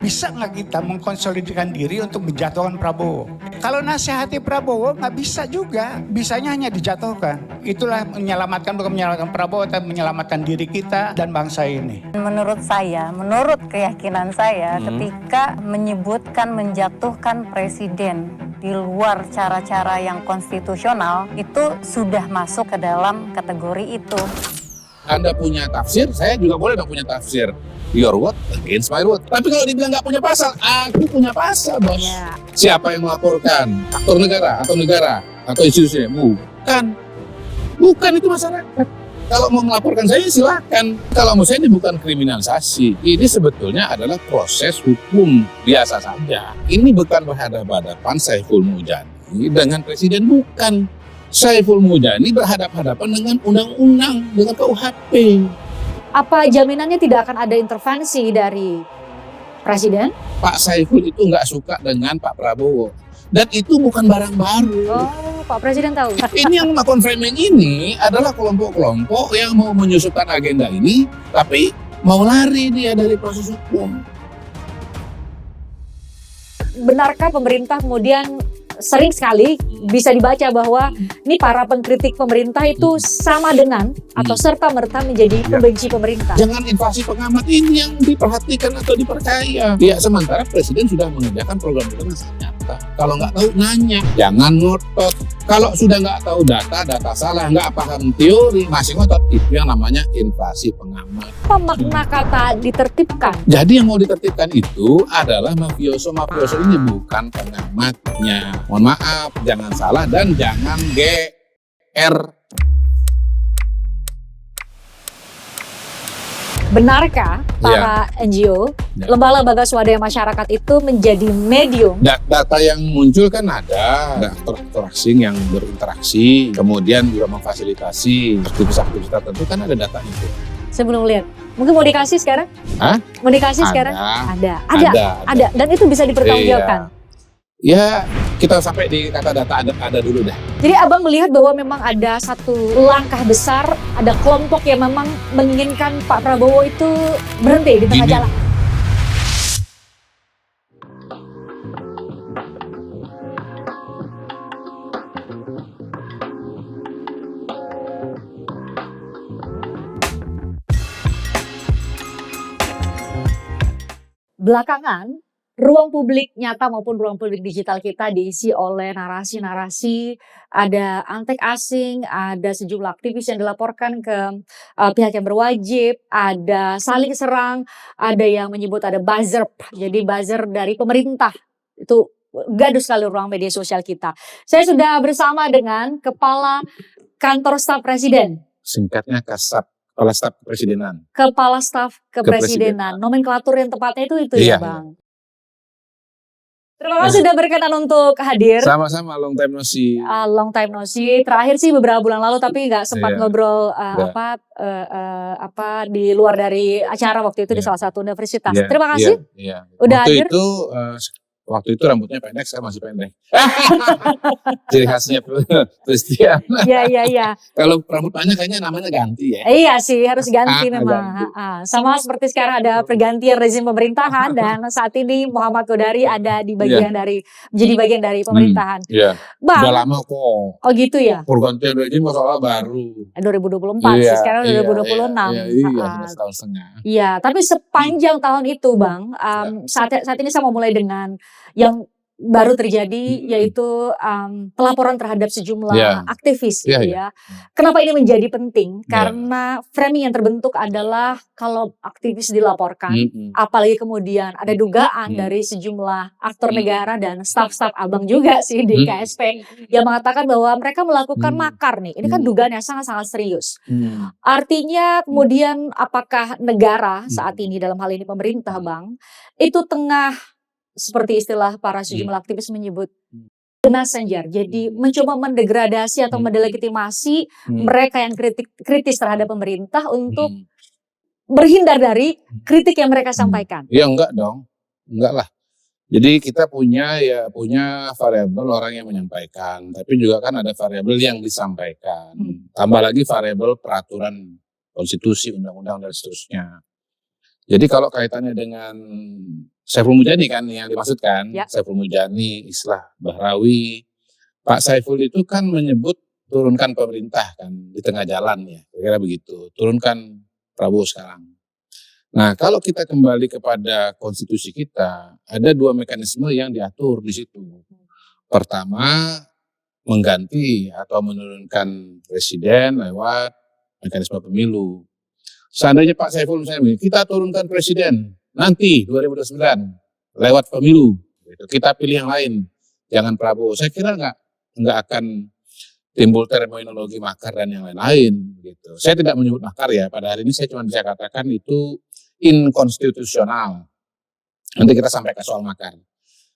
Bisa nggak kita mengkonsolidasikan diri untuk menjatuhkan Prabowo? Kalau nasihati Prabowo nggak bisa juga, bisanya hanya dijatuhkan. Itulah menyelamatkan, bukan menyelamatkan Prabowo, tapi menyelamatkan diri kita dan bangsa ini. Menurut saya, menurut keyakinan saya, ketika menyebutkan menjatuhkan presiden di luar cara-cara yang konstitusional, itu sudah masuk ke dalam kategori itu. Anda punya tafsir, saya juga boleh dong punya tafsir. Your word against my word. Tapi kalau dibilang nggak punya pasal, aku punya pasal, bos. Ya. Siapa yang melaporkan? Aktor negara atau institusi? Bukan itu masyarakat. Kalau mau melaporkan saya silakan. Kalau menurut saya ini bukan kriminalisasi. Ini sebetulnya adalah proses hukum biasa saja. Ini bukan berhadapan-hadapan Saiful Mujani dengan presiden, bukan. Saiful Mujani berhadapan-hadapan dengan undang-undang, dengan KUHP. Apa jaminannya tidak akan ada intervensi dari presiden? Pak Saiful itu nggak suka dengan Pak Prabowo. Dan itu bukan barang baru. Oh, Pak Presiden tahu. Ini yang melakukan framing ini adalah kelompok-kelompok yang mau menyusupkan agenda ini, tapi mau lari dia dari proses hukum. Benarkah pemerintah kemudian sering sekali bisa dibaca bahwa ini para pengkritik pemerintah itu sama dengan atau serta-merta menjadi pembenci pemerintah? Jangan invasi pengamat ini yang diperhatikan atau dipercaya. Ya, sementara Presiden sudah mengerjakan program-program nyata. Kalau nggak tahu, nanya. Jangan ngotot. Kalau sudah nggak tahu data salah, nggak paham teori, masih ngotot, itu yang namanya invasi pengamat. Apa makna kata ditertibkan? Jadi yang mau ditertibkan itu adalah mafioso. Mafioso ini bukan pengamatnya. Mohon maaf, jangan salah dan jangan GR. Benarkah para NGO, lembaga-lembaga swadaya masyarakat itu menjadi medium? Data yang muncul kan ada aktor-aktor asing yang berinteraksi, kemudian juga memfasilitasi aktivitas-aktivitas tertentu, kan ada data itu. Saya belum lihat. Mungkin mau dikasih sekarang? Hah? Mau dikasih sekarang? Ada. Dan itu bisa dipertanggungjawabkan. Ya, kita sampai di kata data ada dulu deh. Jadi abang melihat bahwa memang ada satu langkah besar, ada kelompok yang memang menginginkan Pak Prabowo itu berhenti di tengah jalan. Belakangan, ruang publik nyata maupun ruang publik digital kita diisi oleh narasi-narasi, ada antek asing, ada sejumlah aktivis yang dilaporkan ke pihak yang berwajib, ada saling serang, ada yang menyebut ada buzzer, jadi buzzer dari pemerintah. Itu gaduh sekali ruang media sosial kita. Saya sudah bersama dengan Kepala Kantor Staf Presiden. Singkatnya Kasab. Kepala Staf Kepresidenan. Kepala Staf Kepresidenan. Nomenklatur yang tepatnya itu ya Bang. Terima kasih sudah berkenan untuk hadir. Sama-sama, long time no see. Long time no see. Terakhir sih beberapa bulan lalu, tapi nggak sempat ngobrol di luar dari acara waktu itu di salah satu universitas. Terima kasih. Udah hadir. Waktu itu rambutnya pendek, saya masih pendek. Ciri khasnya Christian. Iya. Kalau rambut panjang kayaknya namanya ganti ya. Iya sih, harus ganti memang. Sama seperti sekarang ada pergantian rezim pemerintahan dan saat ini Muhammad Kodari ada di bagian menjadi bagian dari pemerintahan. Bang, udah lama kok. Oh gitu ya. Pergantian rezim masalah baru. 2024 sih, sekarang 2026. Iya, setahun setengah. Iya, tapi sepanjang tahun itu Bang, saat ini saya mau mulai dengan yang baru terjadi, yaitu pelaporan terhadap sejumlah aktivis gitu ya. Kenapa ini menjadi penting? Karena framing yang terbentuk adalah kalau aktivis dilaporkan, apalagi kemudian ada dugaan dari sejumlah aktor negara dan staf-staf abang juga sih di KSP yang mengatakan bahwa mereka melakukan makar nih. Ini kan dugaan yang sangat-sangat serius. Artinya kemudian apakah negara saat ini, dalam hal ini pemerintah Bang, itu tengah seperti istilah para sejumlah aktivis menyebut messenger, jadi mencoba mendegradasi atau mendelegitimasi mereka yang kritis terhadap pemerintah untuk berhindar dari kritik yang mereka sampaikan. Ya enggak dong, enggak lah. Jadi kita punya variabel orang yang menyampaikan, tapi juga kan ada variabel yang disampaikan. Tambah lagi variabel peraturan konstitusi, undang-undang dan seterusnya. Jadi kalau kaitannya dengan Saiful Mujani kan yang dimaksudkan. Ya. Saiful Mujani, Islah Bahrawi. Pak Saiful itu kan menyebut turunkan pemerintah kan di tengah jalan ya, kira-kira begitu. Turunkan Prabowo sekarang. Nah, kalau kita kembali kepada konstitusi kita, ada 2 mekanisme yang diatur di situ. Pertama, mengganti atau menurunkan presiden lewat mekanisme pemilu. Seandainya Pak Saiful misalnya begini, kita turunkan presiden nanti 2029 lewat pemilu, gitu. Kita pilih yang lain, jangan Prabowo. Saya kira nggak akan timbul terminologi makar dan yang lain-lain. Gitu. Saya tidak menyebut makar ya. Pada hari ini saya cuma bisa katakan itu inkonstitusional. Nanti kita sampai ke soal makar.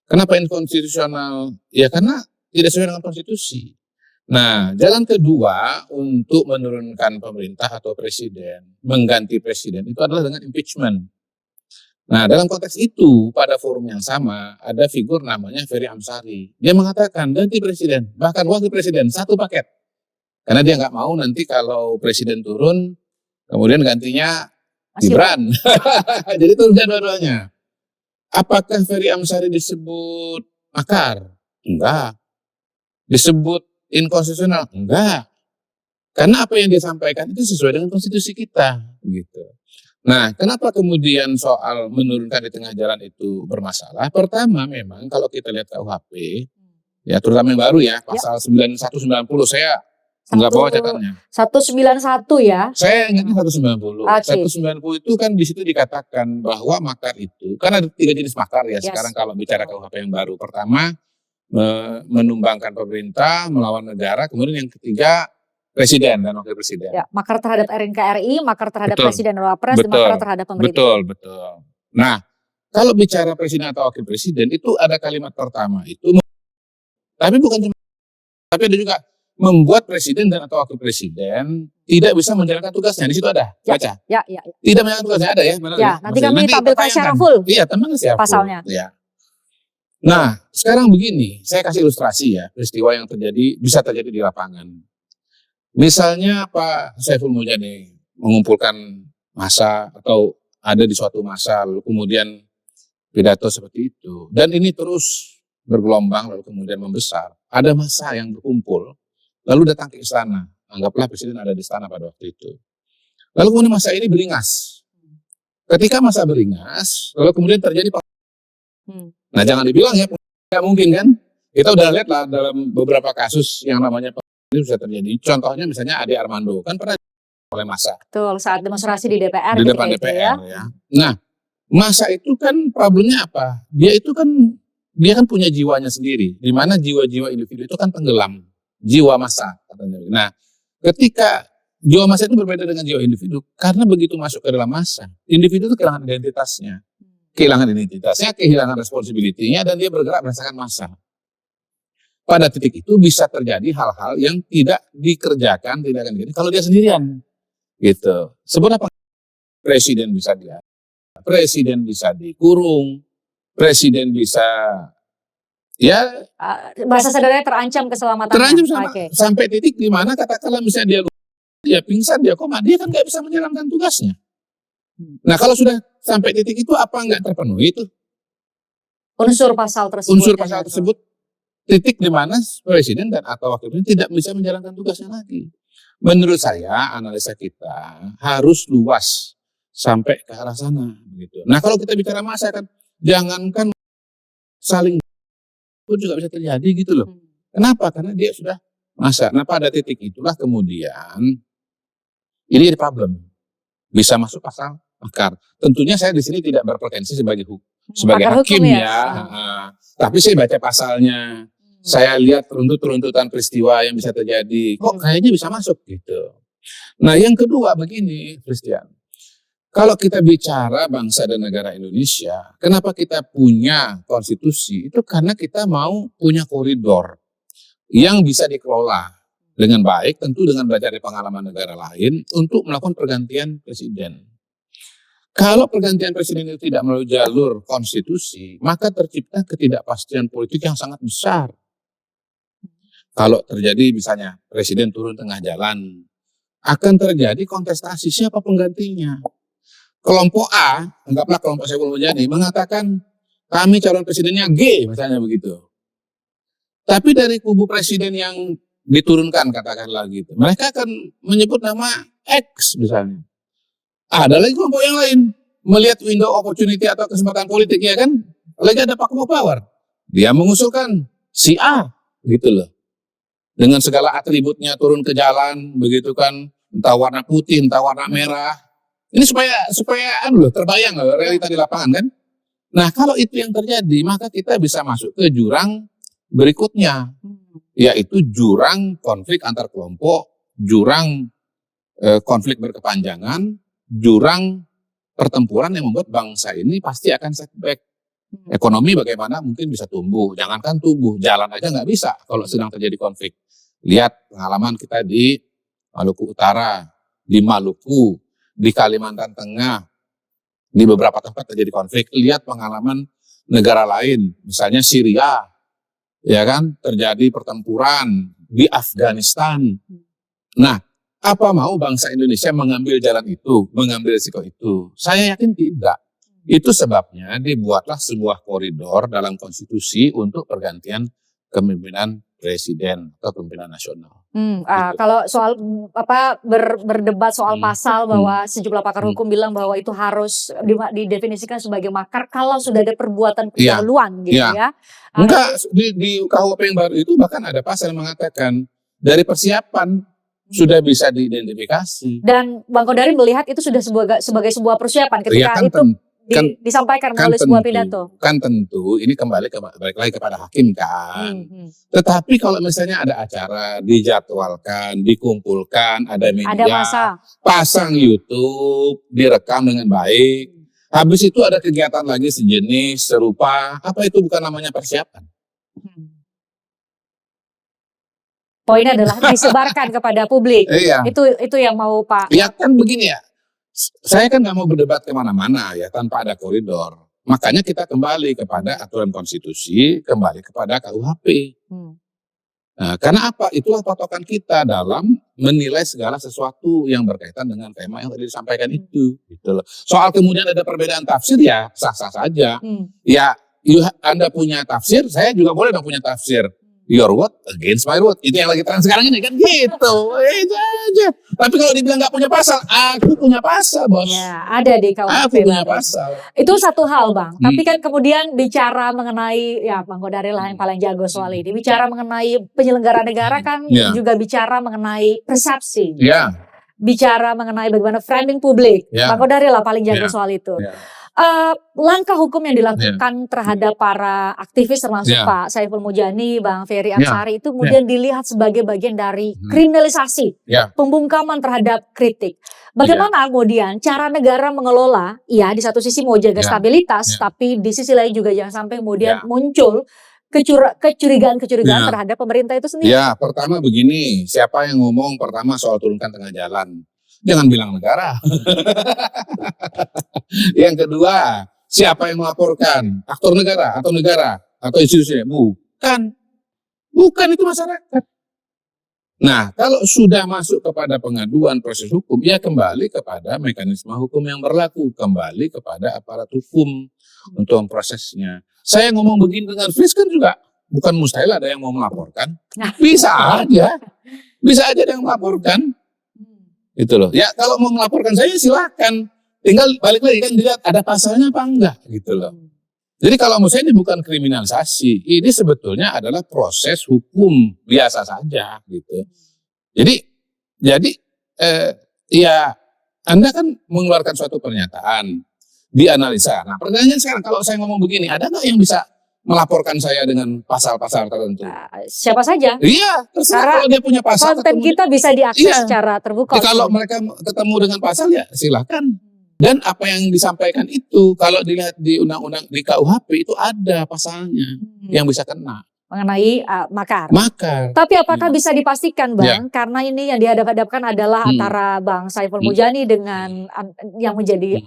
Kenapa inkonstitusional? Ya karena tidak sesuai dengan konstitusi. Nah, jalan kedua untuk menurunkan pemerintah atau presiden, mengganti presiden, itu adalah dengan impeachment. Nah, dalam konteks itu, pada forum yang sama, ada figur namanya Ferry Amsari. Dia mengatakan ganti presiden, bahkan wakil presiden, satu paket. Karena dia nggak mau nanti kalau presiden turun, kemudian gantinya Gibran. Jadi turun dua-duanya. Apakah Ferry Amsari disebut makar? Enggak. Disebut inkonstitusional? Enggak. Karena apa yang dia sampaikan itu sesuai dengan konstitusi kita. Gitu. Nah, kenapa kemudian soal menurunkan di tengah jalan itu bermasalah? Pertama, memang kalau kita lihat KUHP, ya terutama yang baru ya, pasal 9190, saya nggak bawa catatannya. 191 ya? Saya ingatnya 190. Okay. 190 itu kan di situ dikatakan bahwa makar itu, kan ada 3 jenis makar ya sekarang kalau bicara KUHP yang baru. Pertama, menumbangkan pemerintah, melawan negara, kemudian yang ketiga, presiden dan wakil presiden. Ya, makar terhadap RNKRI, makar terhadap Betul. presiden dan wapres, dan makar terhadap pemerintah. Betul. Nah, kalau bicara presiden atau wakil presiden itu ada kalimat pertama itu, tapi bukan cuma, tapi ada juga membuat presiden dan atau wakil presiden tidak bisa menjalankan tugasnya. Di situ ada, baca. Ya. Tidak menjalankan tugasnya ada ya. Benar, Ya, nanti kami tampilkan secara full. Iya, teman secara full. Pasalnya. Ya. Nah, sekarang begini, saya kasih ilustrasi ya peristiwa yang terjadi bisa terjadi di lapangan. Misalnya Pak Saiful Mujani mengumpulkan massa atau ada di suatu massa lalu kemudian pidato seperti itu. Dan ini terus bergelombang lalu kemudian membesar. Ada massa yang berkumpul lalu datang ke istana. Anggaplah presiden ada di istana pada waktu itu. Lalu kemudian massa ini beringas. Ketika massa beringas lalu kemudian terjadi Nah jangan dibilang ya tidak mungkin kan. Kita udah lihat lah dalam beberapa kasus yang namanya ini bisa terjadi. Contohnya misalnya Ade Armando kan pernah oleh massa. Betul, saat demonstrasi di DPR. Di depan DPR ya. Nah, massa itu kan problemnya apa? Dia kan punya jiwanya sendiri. Di mana jiwa-jiwa individu itu kan tenggelam. Jiwa massa katanya. Nah, ketika jiwa massa itu berbeda dengan jiwa individu karena begitu masuk ke dalam massa, individu itu kehilangan identitasnya. Kehilangan responsibility-nya dan dia bergerak berdasarkan massa. Pada titik itu bisa terjadi hal-hal yang tidak dikerjakan, tidak akan kalau dia sendirian, gitu. Sebut apa? Presiden bisa presiden bisa dikurung, presiden bisa, ya. Bahasa sederhananya terancam keselamatannya. Terancam sampai titik di mana katakanlah misalnya dia pingsan, dia koma, dia kan nggak bisa menjalankan tugasnya. Nah kalau sudah sampai titik itu apa nggak terpenuhi itu? Unsur pasal tersebut. Titik di mana presiden dan atau wakil presiden tidak bisa menjalankan tugasnya lagi. Menurut saya analisa kita harus luas sampai ke arah sana. Begitu. Nah kalau kita bicara massa kan, jangankan saling itu juga bisa terjadi gitu loh. Kenapa? Karena dia sudah massa. Nah pada titik itulah kemudian ini jadi problem. Bisa masuk pasal makar. Tentunya saya di sini tidak berpotensi sebagai hakim ya. Tapi saya baca pasalnya. Saya lihat runtutan peristiwa yang bisa terjadi. Kok kayaknya bisa masuk gitu. Nah yang kedua begini Christian. Kalau kita bicara bangsa dan negara Indonesia. Kenapa kita punya konstitusi? Itu karena kita mau punya koridor. Yang bisa dikelola dengan baik. Tentu dengan belajar dari pengalaman negara lain. Untuk melakukan pergantian presiden. Kalau pergantian presiden itu tidak melalui jalur konstitusi. Maka tercipta ketidakpastian politik yang sangat besar. Kalau terjadi misalnya presiden turun tengah jalan, akan terjadi kontestasi siapa penggantinya. Kelompok A, anggaplah kelompok Saiful Mujani, mengatakan kami calon presidennya G, misalnya begitu. Tapi dari kubu presiden yang diturunkan, katakanlah gitu, mereka akan menyebut nama X misalnya. Ada lagi kelompok yang lain melihat window opportunity atau kesempatan politik, ya kan, lagi ada vacuum of power, dia mengusulkan si A gitu loh, dengan segala atributnya turun ke jalan begitu kan, entah warna putih entah warna merah, ini supaya terbayang loh realita di lapangan kan. Nah kalau itu yang terjadi, maka kita bisa masuk ke jurang berikutnya, yaitu jurang konflik antar kelompok, jurang konflik berkepanjangan, jurang pertempuran yang membuat bangsa ini pasti akan setback. Ekonomi bagaimana mungkin bisa tumbuh, jangankan tumbuh, jalan aja nggak bisa kalau sedang terjadi konflik. Lihat pengalaman kita di Maluku Utara, di Maluku, di Kalimantan Tengah, di beberapa tempat terjadi konflik. Lihat pengalaman negara lain, misalnya Syria, ya kan, terjadi pertempuran di Afghanistan. Nah, apa mau bangsa Indonesia mengambil jalan itu, mengambil risiko itu? Saya yakin tidak. Itu sebabnya dibuatlah sebuah koridor dalam konstitusi untuk pergantian kepemimpinan presiden atau pimpinan nasional. Gitu. Kalau soal berdebat soal pasal bahwa sejumlah pakar hukum bilang bahwa itu harus didefinisikan sebagai makar kalau sudah ada perbuatan pendahuluan gitu ya. Enggak, di KUHP yang baru itu bahkan ada pasal yang mengatakan dari persiapan sudah bisa diidentifikasi. Dan Bang Kodari melihat itu sudah sebagai sebuah persiapan ketika itu disampaikan melalui sebuah pidato. Kan tentu ini balik lagi kepada hakim kan. Tetapi kalau misalnya ada acara dijadwalkan, dikumpulkan, ada media, pasang YouTube, direkam dengan baik. Habis itu ada kegiatan lagi sejenis, serupa, apa itu bukan namanya persiapan? Poinnya adalah disebarkan kepada publik. Iya. Itu yang mau Pak. Ya kan begini ya. Saya kan nggak mau berdebat kemana-mana ya tanpa ada koridor. Makanya kita kembali kepada aturan konstitusi, kembali kepada KUHP. Nah, karena apa? Itulah patokan kita dalam menilai segala sesuatu yang berkaitan dengan tema yang tadi disampaikan itu. Gitu loh. Soal kemudian ada perbedaan tafsir ya sah-sah saja. Ya, Anda punya tafsir, saya juga boleh dong punya tafsir. Your word against my word. Itu yang lagi tren sekarang ini kan gitu. Itu aja. Tapi kalau dibilang nggak punya pasal, aku punya pasal, bos. Ya, ada di KUHP. Aku punya pasal. Itu satu hal, Bang. Tapi kan kemudian bicara mengenai, ya Bang Kodari lah yang paling jago soal ini. Bicara mengenai penyelenggara negara kan juga bicara mengenai persepsi. Bicara mengenai bagaimana framing publik. Bang Kodari lah paling jago soal itu. Langkah hukum yang dilakukan terhadap para aktivis termasuk Pak Saiful Mujani, Bang Ferry Amsari itu kemudian dilihat sebagai bagian dari kriminalisasi, pembungkaman terhadap kritik. Bagaimana kemudian cara negara mengelola, ya di satu sisi mau jaga stabilitas, tapi di sisi lain juga jangan sampai kemudian muncul kecurigaan terhadap pemerintah itu sendiri. Ya, pertama begini, siapa yang ngomong pertama soal turunkan tengah jalan? Jangan bilang negara. Yang kedua, siapa yang melaporkan? Aktor negara atau institusi? Bukan itu masyarakat. Nah, kalau sudah masuk kepada pengaduan proses hukum, ya kembali kepada mekanisme hukum yang berlaku, kembali kepada aparat hukum untuk memprosesnya. Saya ngomong begini dengan Fris kan juga bukan mustahil ada yang mau melaporkan. Bisa aja ada yang melaporkan. Itu loh. Ya kalau mau melaporkan saya silakan. Tinggal balik lagi kan dilihat ada pasalnya apa enggak gitu loh. Jadi kalau menurut saya ini bukan kriminalisasi. Ini sebetulnya adalah proses hukum biasa saja gitu. Jadi ya Anda kan mengeluarkan suatu pernyataan, dianalisa. Nah pertanyaannya sekarang kalau saya ngomong begini, ada nggak yang bisa melaporkan saya dengan pasal-pasal tertentu? Siapa saja? Iya, terserah kalau dia punya pasal. Konten kita bisa diakses secara terbuka. Kalau mereka ketemu dengan pasal ya silakan. Dan apa yang disampaikan itu kalau dilihat di undang-undang di KUHP itu ada pasalnya yang bisa kena. Mengenai makar. Tapi apakah bisa dipastikan Bang, karena ini yang dihadap-hadapkan adalah antara Bang Saiful Mujani dengan yang menjadi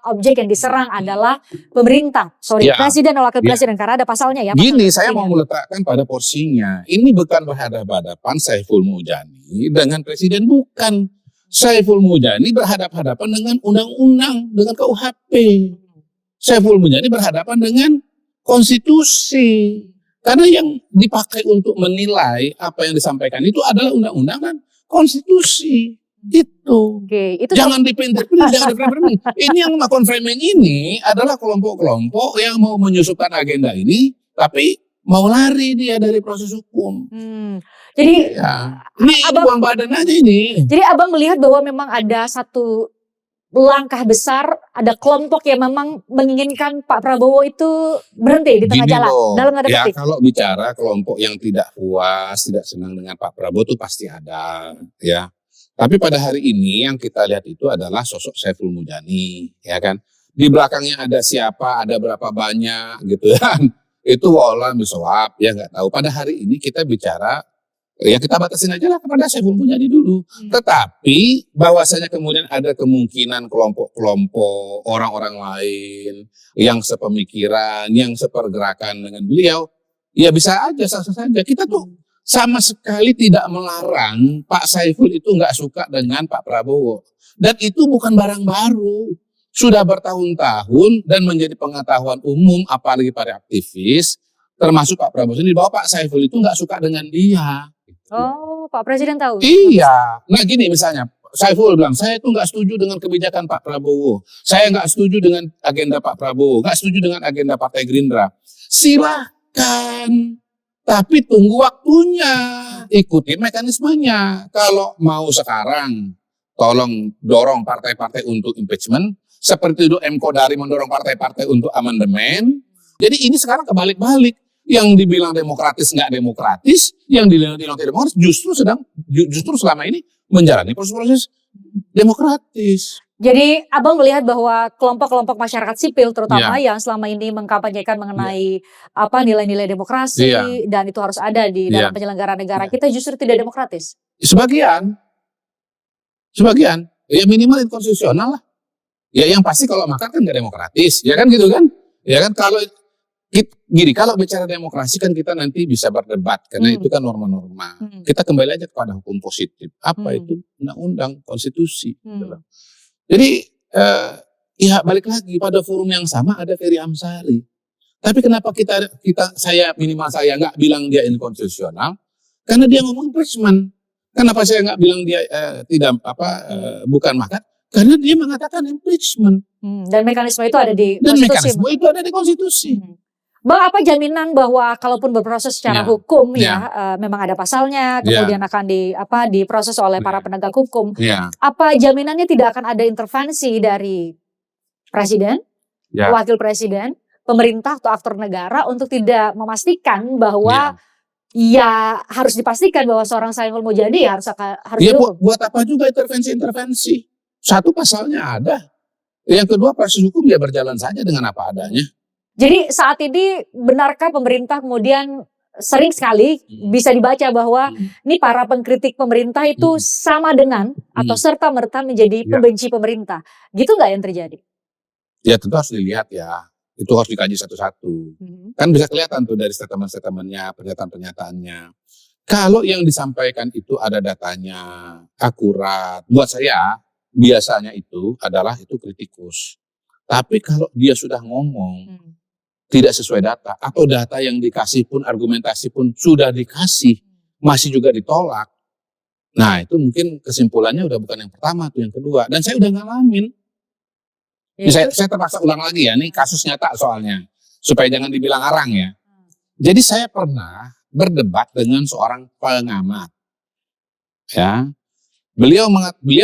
objek yang diserang adalah pemerintah, presiden dan wakil presiden karena ada pasalnya ya. Gini, saya mau meletakkan pada porsinya. Ini bukan berhadapan-hadapan Saiful Mujani dengan presiden, bukan. Saiful Mujani berhadapan-hadapan dengan undang-undang, dengan KUHP. Saiful Mujani berhadapan dengan konstitusi. Karena yang dipakai untuk menilai apa yang disampaikan itu adalah undang-undang dan konstitusi. Itu. Oke, itu Jangan dipindah-pindah, jangan dipindah-pindah. Ini yang melakukan framing ini adalah kelompok-kelompok yang mau menyusupkan agenda ini, tapi mau lari dia dari proses hukum. Jadi Ya. Ini buang badan aja ini. Jadi abang melihat bahwa memang ada satu langkah besar, ada kelompok yang memang menginginkan Pak Prabowo itu berhenti di tengah Gini jalan. loh, Dalam tanda ya petik. kalau bicara kelompok yang tidak puas, tidak senang dengan Pak Prabowo itu pasti ada, ya. Tapi pada hari ini yang kita lihat itu adalah sosok Saiful Mujani, ya kan. Di belakangnya ada siapa, ada berapa banyak gitu kan. Itu walau bisawab, ya nggak tahu. Pada hari ini kita bicara, ya kita batasin aja lah kepada Saiful Mujani dulu. Tetapi bahwasanya kemudian ada kemungkinan kelompok-kelompok orang-orang lain yang sepemikiran, yang sepergerakan dengan beliau, ya bisa aja, sah-sah saja. Kita tuh sama sekali tidak melarang Pak Saiful itu nggak suka dengan Pak Prabowo. Dan itu bukan barang baru. Sudah bertahun-tahun dan menjadi pengetahuan umum, apalagi para aktivis, termasuk Pak Prabowo sendiri, bahwa Pak Saiful itu nggak suka dengan dia. Oh, Pak Presiden tahu. Iya. Nah gini misalnya, Saiful bilang, saya itu nggak setuju dengan kebijakan Pak Prabowo. Saya nggak setuju dengan agenda Pak Prabowo. Nggak setuju dengan agenda Partai Gerindra. Silahkan. Tapi tunggu waktunya. Ikuti mekanismenya. Kalau mau sekarang, tolong dorong partai-partai untuk impeachment. Seperti itu M. Kodari mendorong partai-partai untuk amandemen. Jadi ini sekarang kebalik-balik. Yang dibilang demokratis nggak demokratis, yang dibilang tidak demokratis justru selama ini menjalani proses-proses demokratis. Jadi abang melihat bahwa kelompok-kelompok masyarakat sipil terutama yang selama ini mengkampanyekan mengenai nilai-nilai demokrasi dan itu harus ada di dalam penyelenggaraan negara kita justru tidak demokratis. Sebagian, ya minimal inkonstitusional lah. Ya yang pasti kalau makar kan nggak demokratis, ya kan gitu kan? Ya kan kalau gini, kalau bicara demokrasi kan kita nanti bisa berdebat karena itu kan norma-norma. Kita kembali aja kepada hukum positif. Apa itu undang-undang, konstitusi. Jadi ya balik lagi pada forum yang sama ada Ferry Amsari. Tapi kenapa saya nggak bilang dia inkonstitusional? Karena dia ngomong impeachment. Kenapa saya nggak bilang dia bukan makar? Karena dia mengatakan impeachment. Dan mekanisme itu ada di konstitusi. Dan mekanisme itu ada di konstitusi. Bang, apa jaminan bahwa kalaupun berproses secara hukum memang ada pasalnya, kemudian akan diproses oleh para penegak hukum. Apa jaminannya tidak akan ada intervensi dari presiden, wakil presiden, pemerintah atau aktor negara untuk tidak memastikan bahwa harus dipastikan bahwa seorang Saiful Mujani harus dihukum. Buat apa juga intervensi? Satu pasalnya ada. Yang kedua proses hukum ya berjalan saja dengan apa adanya. Jadi saat ini benarkah pemerintah kemudian sering sekali bisa dibaca bahwa ini para pengkritik pemerintah itu sama dengan atau serta-merta menjadi pembenci pemerintah. Gitu nggak yang terjadi? Ya tentu harus dilihat ya. Itu harus dikaji satu-satu. Kan bisa kelihatan tuh dari statement-statementnya, pernyataan-pernyataannya. Kalau yang disampaikan itu ada datanya, akurat. Buat saya biasanya itu kritikus. Tapi kalau dia sudah ngomong tidak sesuai data atau data yang dikasih pun argumentasi pun sudah dikasih masih juga ditolak. Nah itu mungkin kesimpulannya udah bukan yang pertama tuh yang kedua. Dan saya udah ngalamin. Saya terpaksa ulang lagi ya, ini kasus nyata soalnya supaya jangan dibilang arang ya. Jadi saya pernah berdebat dengan seorang pengamat. Ya. Beliau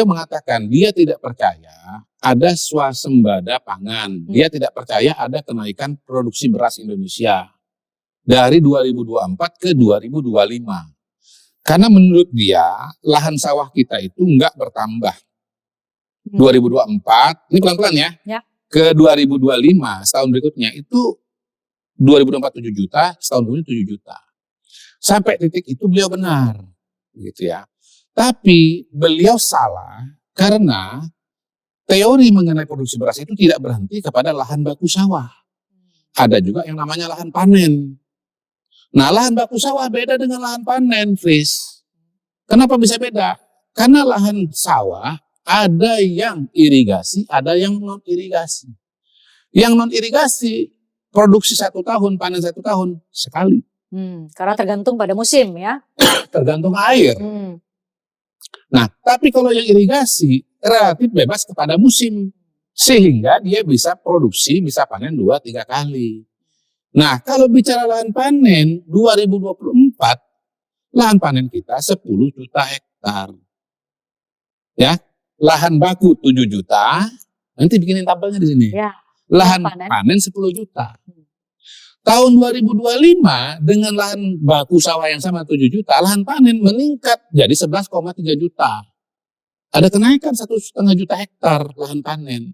mengatakan dia tidak percaya ada swasembada pangan. Dia tidak percaya ada kenaikan produksi beras Indonesia dari 2024 ke 2025. Karena menurut dia lahan sawah kita itu enggak bertambah. 2024, ini pelan-pelan ya. Ke 2025 setahun berikutnya itu 2024 7 juta, setahun berikutnya 7 juta. Sampai titik itu beliau benar, gitu ya. Tapi beliau salah karena teori mengenai produksi beras itu tidak berhenti kepada lahan baku sawah. Ada juga yang namanya lahan panen. Nah, lahan baku sawah beda dengan lahan panen, Fris. Kenapa bisa beda? Karena lahan sawah ada yang irigasi, ada yang non irigasi. Yang non irigasi produksi 1 tahun, panen 1 tahun sekali. Karena tergantung pada musim ya. Tergantung air. Nah, tapi kalau yang irigasi relatif bebas kepada musim. Sehingga dia bisa produksi, bisa panen 2-3 kali. Nah, kalau bicara lahan panen 2024, lahan panen kita 10 juta hektar. Ya, lahan baku 7 juta, nanti bikinin tabelnya di sini. Ya, lahan panen 10 juta. Tahun 2025 dengan lahan baku sawah yang sama 7 juta, lahan panen meningkat jadi 11,3 juta. Ada kenaikan 1,5 juta hektar lahan panen.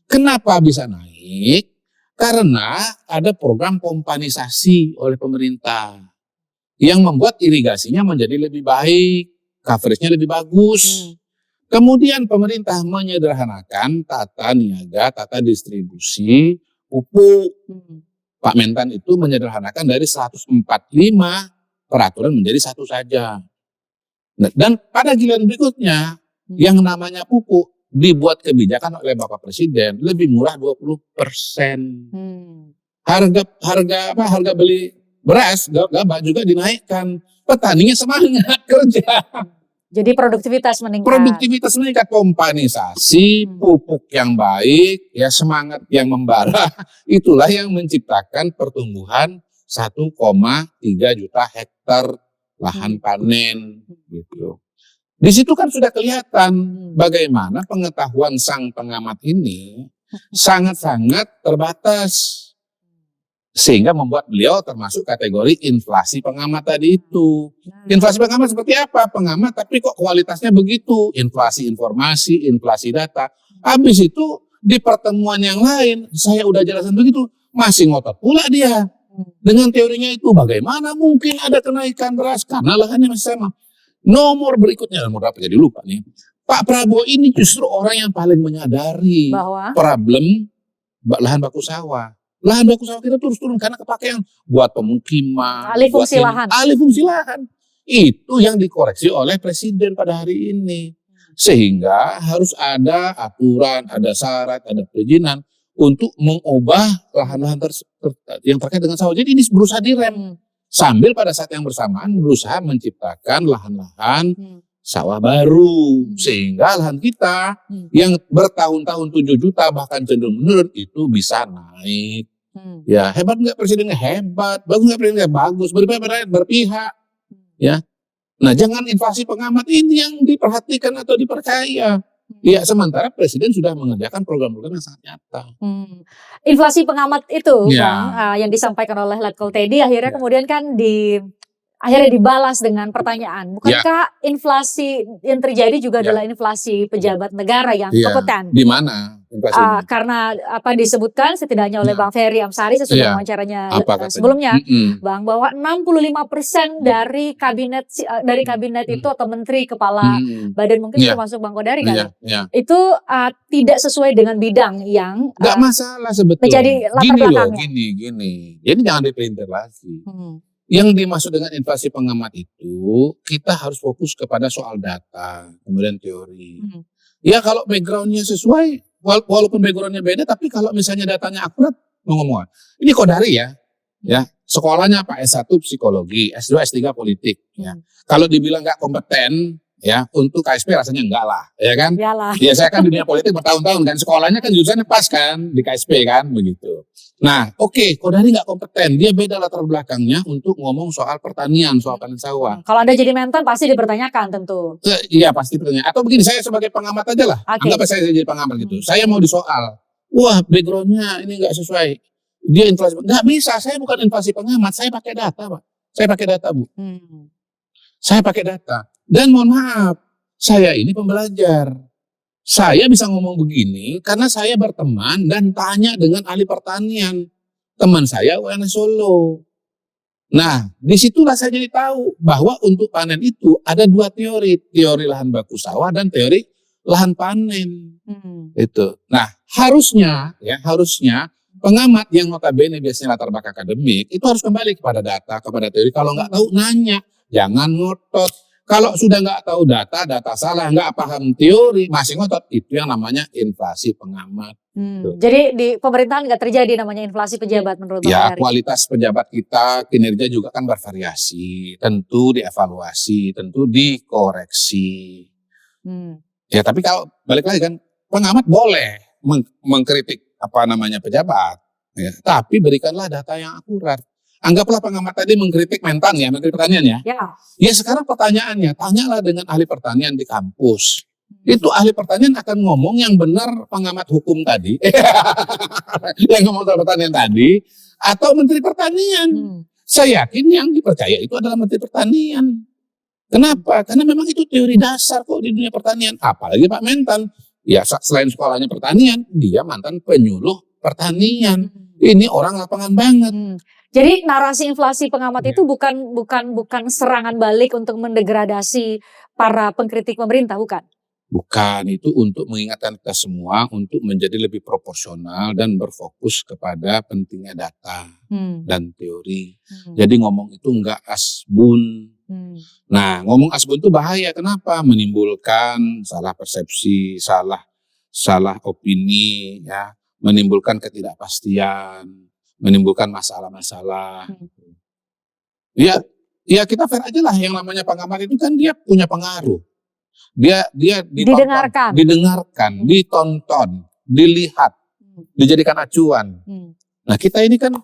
Kenapa bisa naik? Karena ada program pompanisasi oleh pemerintah yang membuat irigasinya menjadi lebih baik, coveragenya lebih bagus. Kemudian pemerintah menyederhanakan tata niaga, tata distribusi pupuk. Pak Mentan itu menyederhanakan dari 145 peraturan menjadi 1 saja. Dan pada giliran berikutnya, yang namanya pupuk dibuat kebijakan oleh Bapak Presiden lebih murah 20%. Harga beli beras, gabah juga dinaikkan. Petaninya semangat kerja. Jadi produktivitas meningkat. Produktivitas meningkat, pompanisasi, pupuk yang baik, ya semangat yang membara. Itulah yang menciptakan pertumbuhan 1,3 juta hektar lahan panen gitu. Di situ kan sudah kelihatan bagaimana pengetahuan sang pengamat ini sangat-sangat terbatas. Sehingga membuat beliau termasuk kategori inflasi pengamat tadi itu. Inflasi pengamat seperti apa? Pengamat tapi kok kualitasnya begitu. Inflasi informasi, inflasi data. Habis itu di pertemuan yang lain, saya udah jelasin begitu, masih ngotot pula dia. Dengan teorinya itu, bagaimana mungkin ada kenaikan beras karena lahannya masih sama. Nomor berikutnya, nomor berapa jadi lupa nih. Pak Prabowo ini justru orang yang paling menyadari bahwa problem lahan baku sawah. Lahan baku sawah kita terus turun karena kepakai yang buat pemukiman, alih fungsi lahan. Alih fungsi lahan. Itu yang dikoreksi oleh Presiden pada hari ini. Sehingga harus ada aturan, ada syarat, ada perizinan untuk mengubah lahan-lahan yang terkait dengan sawah. Jadi ini berusaha direm. Sambil pada saat yang bersamaan berusaha menciptakan lahan-lahan sawah baru. Sehingga lahan kita yang bertahun-tahun 7 juta bahkan cenderung menurun itu bisa naik. Ya, hebat nggak Presidennya? Hebat. Bagus nggak Presidennya? Bagus. Berpihak. Ya. Nah, jangan inflasi pengamat ini yang diperhatikan atau dipercaya. Ya, sementara Presiden sudah mengerjakan program-program yang sangat nyata. Inflasi pengamat itu, Ya. Bang, yang disampaikan oleh Letkol Teddy akhirnya kemudian kan akhirnya dibalas dengan pertanyaan, bukankah inflasi yang terjadi juga adalah inflasi pejabat negara yang kompeten? Di mana inflasi? Karena apa disebutkan setidaknya oleh Bang Ferry Amsari sesudah wawancaranya sebelumnya, Bang, bahwa 65% dari kabinet itu atau menteri kepala badan mungkin termasuk Bang Kodari kan, itu tidak sesuai dengan bidang yang nggak masalah sebetulnya. Menjadi latar belakangnya. Gini. Jadi jangan dipelintir lagi. Yang dimaksud dengan inflasi pengamat itu, kita harus fokus kepada soal data, kemudian teori. Ya kalau backgroundnya sesuai, walaupun backgroundnya beda, tapi kalau misalnya datanya akurat, mau ngomong. Ini Kodari ya, sekolahnya Pak S1 psikologi, S2, S3 politik. Ya. Kalau dibilang nggak kompeten, ya untuk KSP rasanya enggak lah, ya kan? Iyalah. Ya saya kan di dunia politik bertahun-tahun kan, sekolahnya kan jurusannya pas kan di KSP kan, begitu. Nah, oke, Kodari nggak kompeten, dia beda latar belakangnya untuk ngomong soal pertanian, soal panen sawah. Kalau Anda jadi mentan pasti dipertanyakan tentu. Iya pasti bertanya. Atau begini, saya sebagai pengamat aja lah, anggap saya jadi pengamat gitu. Saya mau disoal, wah backgroundnya ini nggak sesuai, dia inflasi, nggak bisa. Saya bukan inflasi pengamat, saya pakai data, Pak. Saya pakai data, Bu. Saya pakai data. Dan mohon maaf, saya ini pembelajar. Saya bisa ngomong begini karena saya berteman dan tanya dengan ahli pertanian. Teman saya UNS Solo. Nah, disitulah saya jadi tahu bahwa untuk panen itu ada 2 teori. Teori lahan baku sawah dan teori lahan panen. Itu. Nah, harusnya pengamat yang notabene biasanya latar belakang akademik itu harus kembali kepada data, kepada teori. Kalau nggak tahu nanya, jangan ngotot. Kalau sudah nggak tahu data salah, nggak paham teori, masih ngotot, itu yang namanya inflasi pengamat. Jadi di pemerintahan nggak terjadi namanya inflasi pejabat menurut Bang Ya, Kodari? kualitas pejabat kita, kinerja juga kan bervariasi. Tentu dievaluasi, tentu dikoreksi. Ya, tapi kalau balik lagi kan, pengamat boleh mengkritik pejabat, ya, tapi berikanlah data yang akurat. Anggaplah pengamat tadi mengkritik Mentan ya, Menteri Pertanian ya. Ya sekarang pertanyaannya, tanyalah dengan ahli pertanian di kampus. Itu ahli pertanian akan ngomong yang benar pengamat hukum tadi, yang ngomong soal pertanian tadi, atau Menteri Pertanian. Saya yakin yang dipercaya itu adalah Menteri Pertanian. Kenapa? Karena memang itu teori dasar kok di dunia pertanian. Apalagi Pak Mentan, ya selain sekolahnya pertanian, dia mantan penyuluh pertanian. Ini orang lapangan banget. Jadi narasi inflasi pengamat itu bukan serangan balik untuk mendegradasi para pengkritik pemerintah, bukan? Bukan, itu untuk mengingatkan kita semua untuk menjadi lebih proporsional dan berfokus kepada pentingnya data dan teori. Jadi ngomong itu enggak asbun. Nah, ngomong asbun itu bahaya. Kenapa? Menimbulkan salah persepsi, salah opini, ya, menimbulkan ketidakpastian, menimbulkan masalah-masalah. Ya kita fair aja lah, yang namanya pengamat itu kan dia punya pengaruh. Dia didengarkan, ditonton, dilihat, dijadikan acuan. Nah, kita ini kan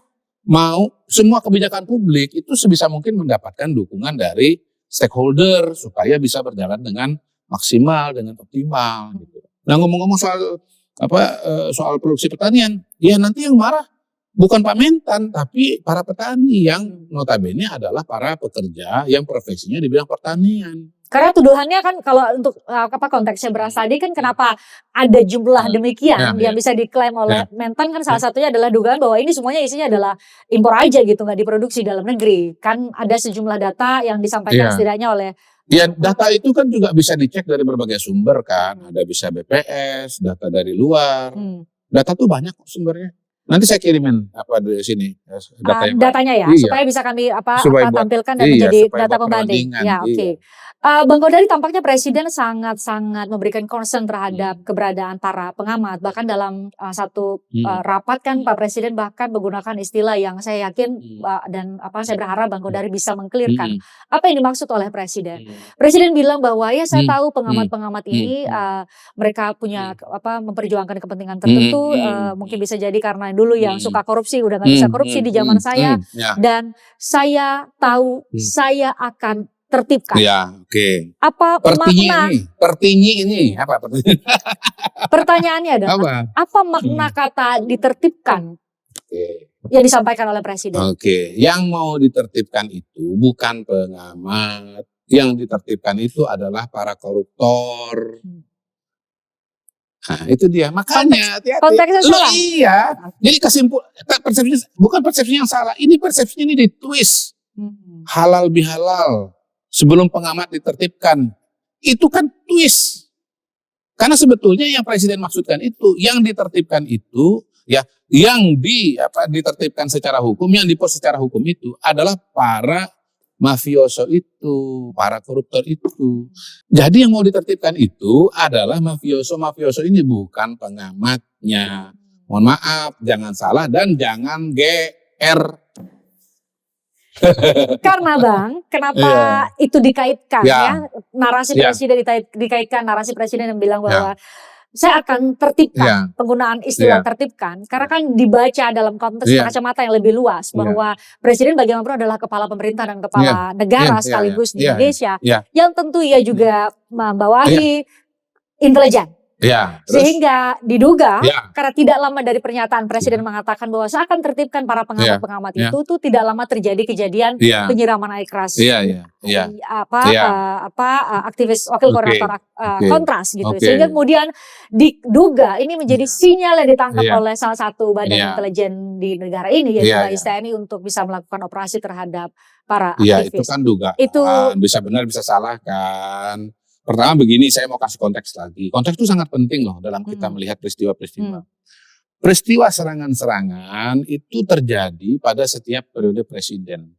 mau semua kebijakan publik itu sebisa mungkin mendapatkan dukungan dari stakeholder supaya bisa berjalan dengan maksimal, dengan optimal gitu. Nah, ngomong-ngomong soal produksi pertanian, ya nanti yang marah bukan Pak Mentan, tapi para petani yang notabene adalah para pekerja yang profesinya di bidang pertanian. Karena tuduhannya kan kalau untuk konteksnya beras tadi kan kenapa ada jumlah demikian yang bisa diklaim oleh Mentan kan salah satunya adalah dugaan bahwa ini semuanya isinya adalah impor aja gitu, nggak diproduksi dalam negeri. Kan ada sejumlah data yang disampaikan setidaknya oleh ya, data itu kan juga bisa dicek dari berbagai sumber kan. Ada bisa BPS, data dari luar. Data tuh banyak kok sumbernya. Nanti saya kirimin dari sini datanya ya, supaya bisa kami tampilkan dan menjadi data pembanding. Ya, oke. Bang Kodari, tampaknya Presiden sangat-sangat memberikan concern terhadap keberadaan para pengamat. Bahkan dalam satu rapat kan Pak Presiden bahkan menggunakan istilah yang saya yakin dan saya berharap Bang Kodari bisa mengklirkan apa yang dimaksud oleh Presiden. Presiden bilang bahwa ya saya tahu pengamat-pengamat ini mereka punya memperjuangkan kepentingan tertentu, mungkin bisa jadi karena dulu yang suka korupsi udah gak bisa korupsi di zaman saya, dan saya tahu saya akan tertibkan. Ya, oke. Apa makna? Pertinyi ini apa? Pertanyaannya adalah apa makna kata ditertibkan yang disampaikan oleh Presiden? Oke, yang mau ditertibkan itu bukan pengamat, yang ditertibkan itu adalah para koruptor. Nah, itu dia. Makanya hati-hati. Konteksnya salah. Iya. Jadi persepsinya bukan persepsinya yang salah. Ini persepsinya ini ditwist. Halal bihalal. Sebelum pengamat ditertibkan. Itu kan twist. Karena sebetulnya yang Presiden maksudkan itu, yang ditertibkan itu, ya, yang ditertibkan secara hukum, yang dipos secara hukum itu adalah para mafioso itu, para koruptor itu. Jadi yang mau ditertibkan itu adalah mafioso ini, bukan pengamatnya. Mohon maaf, jangan salah dan jangan GR. Karena Bang, kenapa itu dikaitkan ya? Narasi Presiden dikaitkan narasi Presiden yang bilang bahwa saya akan tertibkan, penggunaan istilah tertibkan, karena kan dibaca dalam konteks kacamata yang lebih luas bahwa Presiden bagaimanapun adalah kepala pemerintah dan kepala negara sekaligus di Indonesia, yang tentu ia juga membawahi intelijen. Sehingga diduga karena tidak lama dari pernyataan Presiden mengatakan bahwa saya akan tertibkan para pengamat-pengamat itu tuh tidak lama terjadi kejadian penyiraman air keras aktivis wakil koordinator kontras gitu. Sehingga kemudian diduga ini menjadi sinyal yang ditangkap oleh salah satu badan intelijen di negara ini yaitu TNI untuk bisa melakukan operasi terhadap para aktivis. Itu kan dugaan. Itu bisa benar bisa salah kan. Pertama begini, saya mau kasih konteks lagi. Konteks itu sangat penting loh dalam kita melihat peristiwa-peristiwa. Peristiwa serangan-serangan itu terjadi pada setiap periode presiden.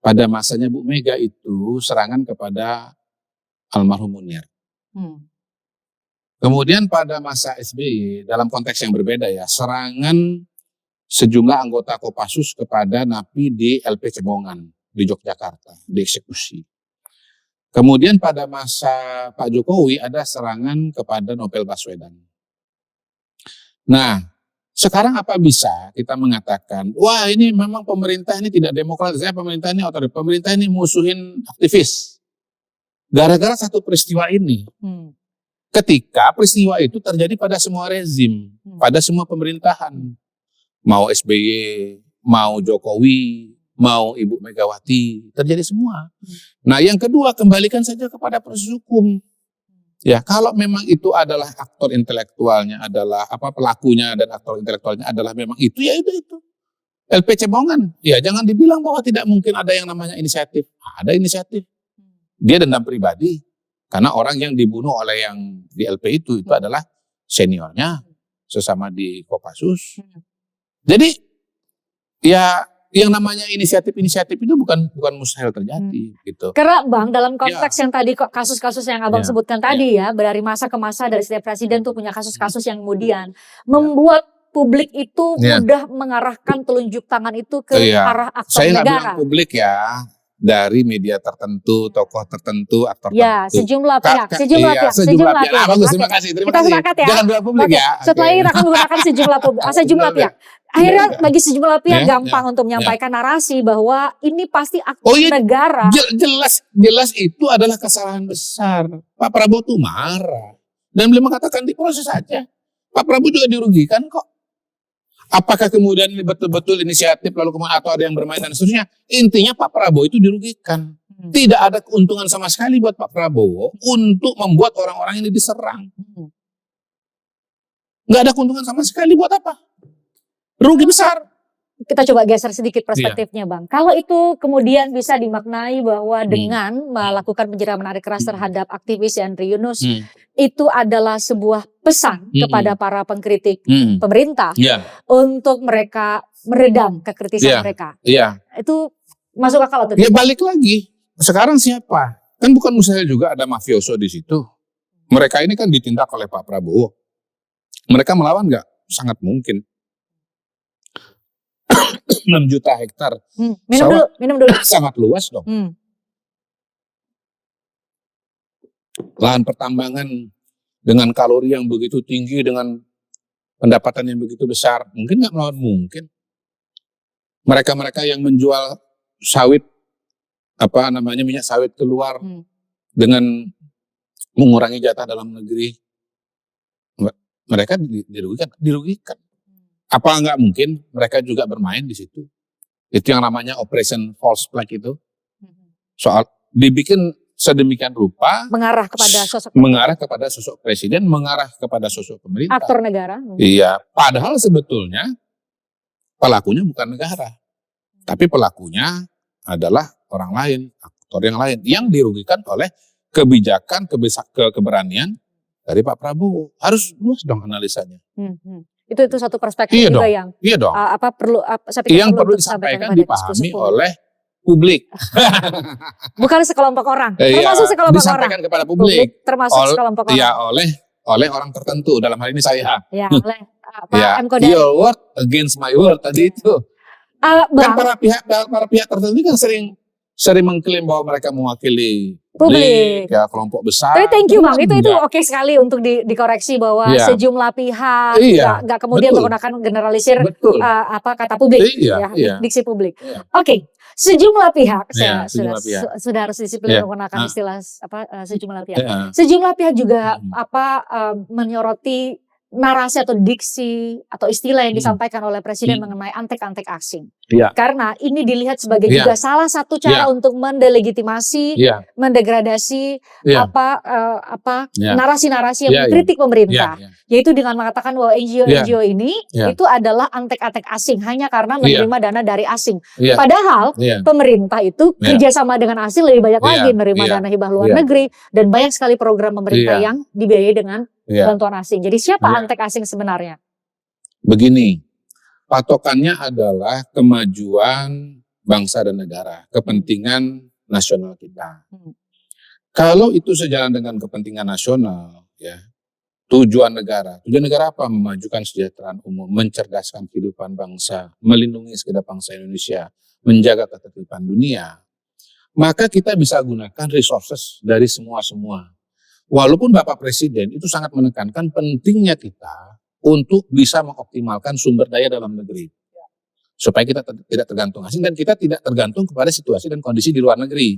pada masanya Bu Mega itu serangan kepada almarhum Munir. Kemudian pada masa SBY dalam konteks yang berbeda ya, serangan sejumlah anggota Kopassus kepada napi di LP Cebongan di Yogyakarta, dieksekusi. Kemudian pada masa Pak Jokowi ada serangan kepada Novel Baswedan. Nah, sekarang apa bisa kita mengatakan, wah ini memang pemerintah ini tidak demokratis, pemerintah ini otoriter, pemerintah ini musuhin aktivis. Gara-gara satu peristiwa ini. Ketika peristiwa itu terjadi pada semua rezim, pada semua pemerintahan. Mau SBY, mau Jokowi, mau Ibu Megawati, terjadi semua. Nah yang kedua, kembalikan saja kepada proses hukum. Ya, kalau memang itu adalah aktor intelektualnya, adalah pelakunya dan aktor intelektualnya adalah memang itu, ya itu. LP Cebongan, ya jangan dibilang bahwa tidak mungkin ada yang namanya inisiatif. Ada inisiatif. Dia dendam pribadi karena orang yang dibunuh oleh yang di LP itu adalah seniornya sesama di Kopassus. Jadi ya yang namanya inisiatif itu bukan mustahil terjadi gitu. Karena Bang dalam konteks yang tadi kasus-kasus yang Abang sebutkan tadi ya, dari masa ke masa dari setiap presiden tuh punya kasus-kasus yang kemudian membuat publik itu mudah mengarahkan telunjuk tangan itu ke arah aktor Saya nggak negara. bilang publik ya, dari media tertentu, tokoh tertentu, aktor tertentu. Sejumlah pihak. Bagus, terima kasih. Kita sepakat ya. Jangan bilang publik ya. Setelah ini kita akan menggunakan sejumlah pihak. Akhirnya bagi sejumlah pihak gampang untuk menyampaikan narasi bahwa ini pasti aktor negara. Jelas itu adalah kesalahan besar. Pak Prabowo tuh marah. Dan beliau mengatakan diproses saja. Pak Prabowo juga dirugikan kok. Apakah kemudian ini betul-betul inisiatif lalu kemudian atau ada yang bermain dan seterusnya. Intinya Pak Prabowo itu dirugikan. Tidak ada keuntungan sama sekali buat Pak Prabowo untuk membuat orang-orang ini diserang. Nggak ada keuntungan sama sekali buat apa? Rugi besar. Kita coba geser sedikit perspektifnya Bang. Kalau itu kemudian bisa dimaknai bahwa dengan melakukan penjara menarik keras terhadap aktivis Yandri Yunus, itu adalah sebuah pesan kepada para pengkritik pemerintah untuk mereka meredam kekritisan mereka. Itu masuk akal atau tidak? Ya balik lagi. Sekarang siapa? Kan bukan mustahil juga ada mafioso di situ. Mereka ini kan ditindak oleh Pak Prabowo. Mereka melawan nggak? Sangat mungkin. 6 juta hektar. Minum dulu. Sangat luas dong. Lahan pertambangan dengan kalori yang begitu tinggi, dengan pendapatan yang begitu besar. Mungkin nggak melawan? Mungkin. Mereka-mereka yang menjual sawit, minyak sawit keluar dengan mengurangi jatah dalam negeri. Mereka dirugikan. Apa nggak mungkin mereka juga bermain di situ? Itu yang namanya operation false flag itu. Soal dibikin sedemikian rupa mengarah kepada sosok presiden, mengarah kepada sosok pemerintah, aktor negara. Iya, padahal sebetulnya pelakunya bukan negara, tapi pelakunya adalah orang lain, aktor yang lain yang dirugikan oleh kebijakan, keberanian dari Pak Prabowo. Harus luas dong analisanya. Itu satu perspektif juga yang perlu disampaikan, dipahami oleh publik. Bukan sekelompok orang, termasuk sekelompok disampaikan orang. Kepada publik. Termasuk sekelompok orang. Ya, oleh orang tertentu, dalam hal ini saya. Ya, oleh Pak M. Kodari. Your word against my word tadi itu. Kan para pihak tertentu kan sering mengklaim bahwa mereka mewakili publik, ya kelompok besar. Tapi thank you Bang, itu oke sekali untuk dikoreksi bahwa sejumlah pihak nggak kemudian menggunakan generalisir kata publik, diksi publik. Oke, sejumlah pihak, sudah harus disiplin menggunakan istilah sejumlah pihak. Sejumlah pihak juga menyoroti narasi atau diksi atau istilah yang disampaikan oleh presiden mengenai antek-antek asing. Karena ini dilihat sebagai juga salah satu cara untuk mendelegitimasi, mendegradasi narasi-narasi yang mengkritik pemerintah. Yaitu dengan mengatakan bahwa NGO-NGO ini itu adalah antek-antek asing hanya karena menerima dana dari asing. Padahal pemerintah itu kerjasama dengan asing lebih banyak lagi, menerima dana hibah luar negeri dan banyak sekali program pemerintah yang dibiayai dengan bantuan asing. Jadi siapa antek asing sebenarnya? Begini, patokannya adalah kemajuan bangsa dan negara, kepentingan nasional kita. Kalau itu sejalan dengan kepentingan nasional, ya, tujuan negara apa? Memajukan kesejahteraan umum, mencerdaskan kehidupan bangsa, melindungi segenap bangsa Indonesia, menjaga ketertiban dunia. Maka kita bisa gunakan resources dari semua. Walaupun Bapak Presiden itu sangat menekankan pentingnya kita untuk bisa mengoptimalkan sumber daya dalam negeri. Supaya kita tidak tergantung asing dan kita tidak tergantung kepada situasi dan kondisi di luar negeri.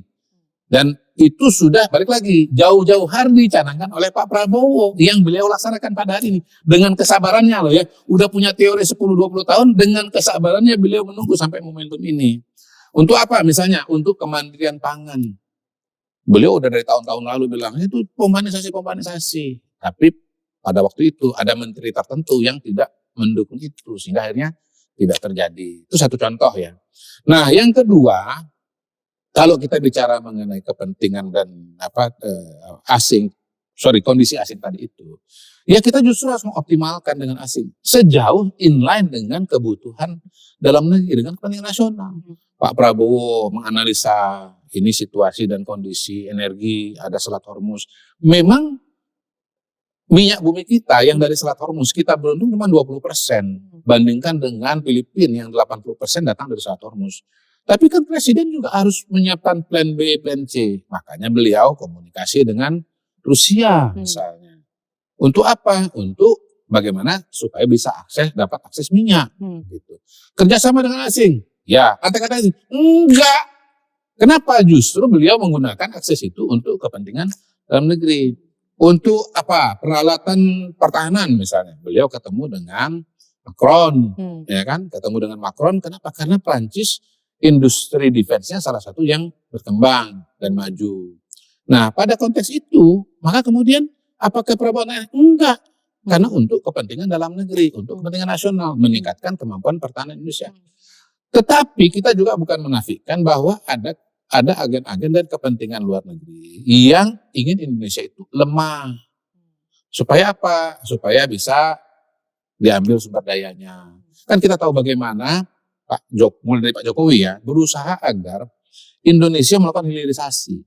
Dan itu sudah balik lagi jauh-jauh hari dicanangkan oleh Pak Prabowo yang beliau laksanakan pada hari ini. Dengan kesabarannya loh ya, udah punya teori 10-20 tahun, dengan kesabarannya beliau menunggu sampai momentum ini. Untuk apa misalnya? Untuk kemandirian pangan. Beliau udah dari tahun-tahun lalu bilang, itu pompanisasi. Tapi pada waktu itu ada menteri tertentu yang tidak mendukung itu, sehingga akhirnya tidak terjadi. Itu satu contoh ya. Nah, yang kedua, kalau kita bicara mengenai kepentingan dan kondisi asing tadi itu, ya kita justru harus mengoptimalkan dengan asing sejauh inline dengan kebutuhan dalam negeri, dengan kepentingan nasional. Pak Prabowo menganalisa ini situasi dan kondisi energi, ada Selat Hormuz. Memang minyak bumi kita yang dari Selat Hormuz kita beruntung cuma 20%, bandingkan dengan Filipina yang 80% datang dari Selat Hormuz. Tapi kan Presiden juga harus menyiapkan plan B, plan C. Makanya beliau komunikasi dengan Rusia misalnya. Untuk apa? Untuk bagaimana supaya bisa dapat akses minyak. Gitu. Kerjasama dengan asing. Ya, kata-kata asing. Enggak. Kenapa? Justru beliau menggunakan akses itu untuk kepentingan dalam negeri. Untuk apa? Peralatan pertahanan misalnya. Beliau ketemu dengan Macron. Ya kan? Ketemu dengan Macron. Kenapa? Karena Prancis industri defense-nya salah satu yang berkembang dan maju. Nah, pada konteks itu, maka kemudian apakah Prabowo? Enggak. Karena untuk kepentingan dalam negeri, untuk kepentingan nasional, meningkatkan kemampuan pertahanan Indonesia. Tetapi kita juga bukan menafikan bahwa ada agen-agen dan kepentingan luar negeri yang ingin Indonesia itu lemah. Supaya apa? Supaya bisa diambil sumber dayanya. Kan kita tahu bagaimana mulai dari Pak Jokowi ya, berusaha agar Indonesia melakukan hilirisasi.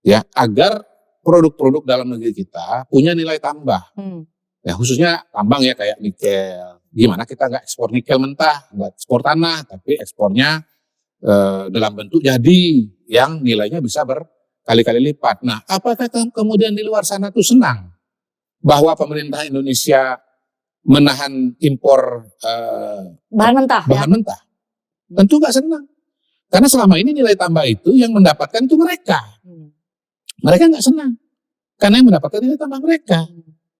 Ya, agar produk-produk dalam negeri kita punya nilai tambah. Ya, khususnya tambang ya, kayak nikel. Gimana kita nggak ekspor nikel mentah, nggak ekspor tanah, tapi ekspornya dalam bentuk jadi yang nilainya bisa berkali-kali lipat. Nah, apakah kemudian di luar sana tuh senang bahwa pemerintah Indonesia menahan impor bahan mentah? Tentu nggak senang. Karena selama ini nilai tambah itu yang mendapatkan itu mereka. Mereka nggak senang. Karena yang mendapatkan nilai tambah mereka.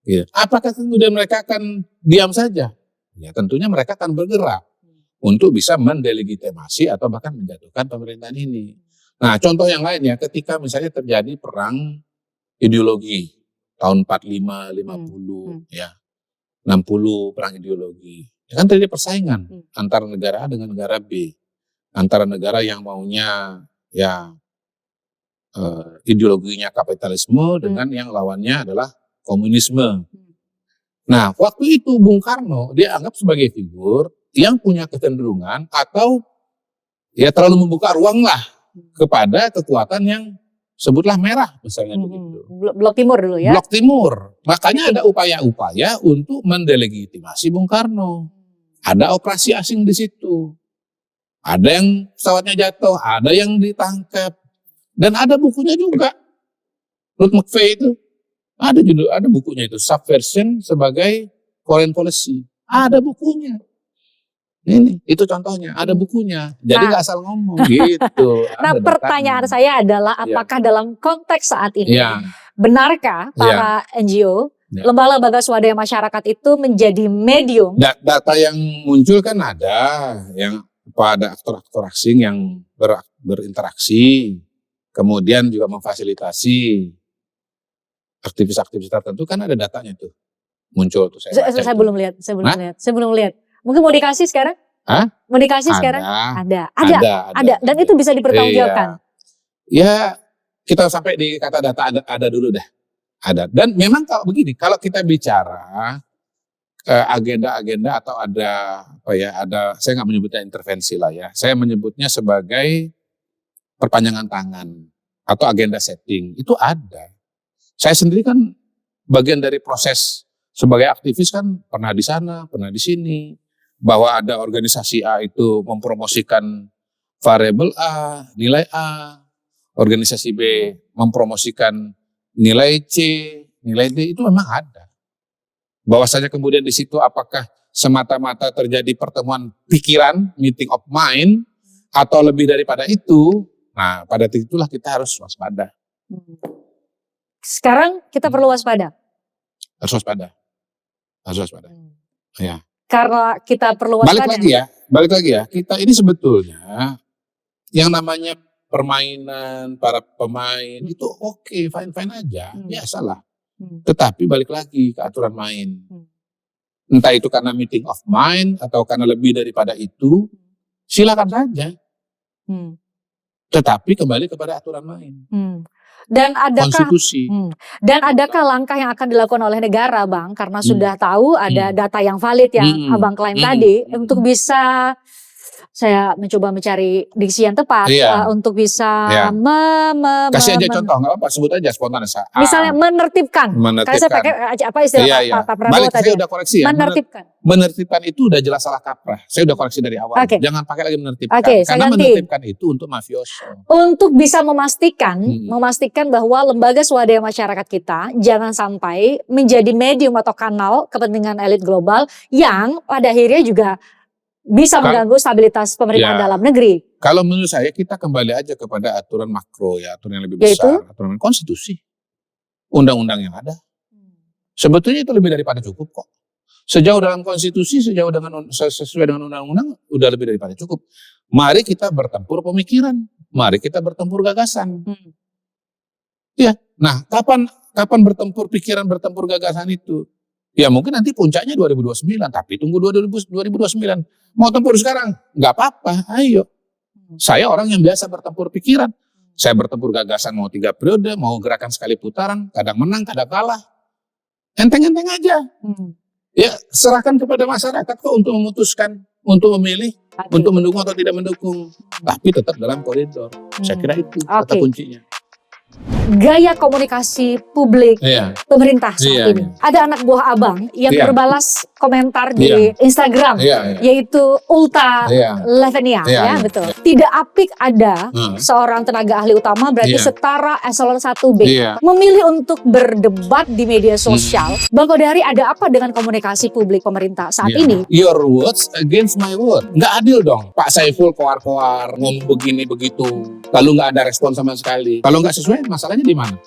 Ya. Apakah kemudian mereka akan diam saja? Ya, tentunya mereka akan bergerak untuk bisa mendelegitimasi atau bahkan menjatuhkan pemerintahan ini. Nah, contoh yang lainnya ketika misalnya terjadi perang ideologi tahun 45, 50, ya. 60 perang ideologi. Ya kan terjadi persaingan antara negara A dengan negara B. Antara negara yang maunya ya ideologinya kapitalisme dengan yang lawannya adalah komunisme. Nah, waktu itu Bung Karno dia anggap sebagai figur yang punya kecenderungan atau ya terlalu membuka ruang lah kepada kekuatan yang sebutlah merah misalnya begitu. Blok Timur dulu ya. Blok Timur. Makanya ada upaya-upaya untuk mendelegitimasi Bung Karno. Ada operasi asing di situ. Ada yang pesawatnya jatuh, ada yang ditangkap. Dan ada bukunya juga. Ruth McVeigh itu ada bukunya itu, Subversion sebagai Foreign Policy. Ada bukunya. Ini, itu contohnya, ada bukunya. Jadi nggak asal ngomong gitu. Nah, pertanyaan saya adalah apakah dalam konteks saat ini benarkah para NGO, lembaga-lembaga swadaya masyarakat itu menjadi medium? Data yang muncul kan ada, yang pada aktor-aktor asing yang berinteraksi, kemudian juga memfasilitasi aktivis-aktivis tertentu, kan ada datanya tuh muncul tuh. Saya belum lihat, saya belum lihat. Mungkin mau dikasih sekarang? Mau dikasih sekarang? Ada. Dan itu bisa dipertanggungjawabkan. Ya, kita sampai di kata data ada dulu dah. Ada. Dan memang kalau begini, kalau kita bicara agenda-agenda atau ada saya nggak menyebutnya intervensi lah ya, saya menyebutnya sebagai perpanjangan tangan atau agenda setting, itu ada. Saya sendiri kan bagian dari proses sebagai aktivis kan, pernah di sana, pernah di sini, bahwa ada organisasi A itu mempromosikan variabel A, nilai A, organisasi B mempromosikan nilai C, nilai D, itu memang ada. Bahwasanya kemudian di situ apakah semata-mata terjadi pertemuan pikiran, meeting of mind, atau lebih daripada itu, nah pada titik itulah kita harus waspada. Sekarang kita perlu waspada. Harus waspada. Ya. Karena kita perlu waspada. Balik lagi ya, kita ini sebetulnya yang namanya permainan para pemain itu oke, fine aja, biasalah. Tetapi balik lagi ke aturan main. Entah itu karena meeting of mind atau karena lebih daripada itu, silakan saja. Tetapi kembali kepada aturan main. Dan adakah konstitusi. Dan adakah langkah yang akan dilakukan oleh negara, Bang, karena sudah tahu ada data yang valid yang Abang klaim tadi, untuk bisa, saya mencoba mencari diksi yang tepat, untuk bisa kasih aja contoh, nggak apa-apa, sebut aja spontan. Misalnya menertibkan. Karena saya pakai apa istilah Pak Prabowo tadi. Saya udah koreksi ya. Menertibkan itu udah jelas salah kaprah. Saya udah koreksi dari awal. Jangan pakai lagi menertibkan. Karena menertibkan itu untuk mafioso. Untuk bisa memastikan bahwa lembaga swadaya masyarakat kita jangan sampai menjadi medium atau kanal kepentingan elit global yang pada akhirnya juga bisa mengganggu stabilitas pemerintahan dalam negeri. Kalau menurut saya kita kembali aja kepada aturan makro ya, aturan yang lebih besar, aturan konstitusi, undang-undang yang ada. Sebetulnya itu lebih daripada cukup kok. Sejauh dalam konstitusi, sesuai dengan undang-undang, udah lebih daripada cukup. Mari kita bertempur pemikiran, mari kita bertempur gagasan. Ya, nah kapan bertempur pikiran, bertempur gagasan itu? Ya mungkin nanti puncaknya 2029, tapi tunggu 2029. Mau tempur sekarang? Nggak apa-apa, ayo. Saya orang yang biasa bertempur pikiran. Saya bertempur gagasan mau 3 periode, mau gerakan sekali putaran, kadang menang, kadang kalah. Enteng-enteng aja. Ya serahkan kepada masyarakat kok untuk memutuskan, untuk memilih, untuk mendukung atau tidak mendukung. Tapi tetap dalam koridor. Saya kira itu kata kuncinya. Gaya komunikasi publik pemerintah saat ini. Ada anak buah Abang yang berbalas komentar di Instagram, yaitu Ulta Levenia, betul. Tidak apik ada seorang tenaga ahli utama, berarti setara eselon 1B, memilih untuk berdebat di media sosial. Bang Kodari, ada apa dengan komunikasi publik pemerintah saat ini? Your words against my word. Nggak adil dong. Pak Saiful koar-koar, ngomong begini begitu, lalu nggak ada respon sama sekali. Kalau nggak sesuai, masalahnya di mana?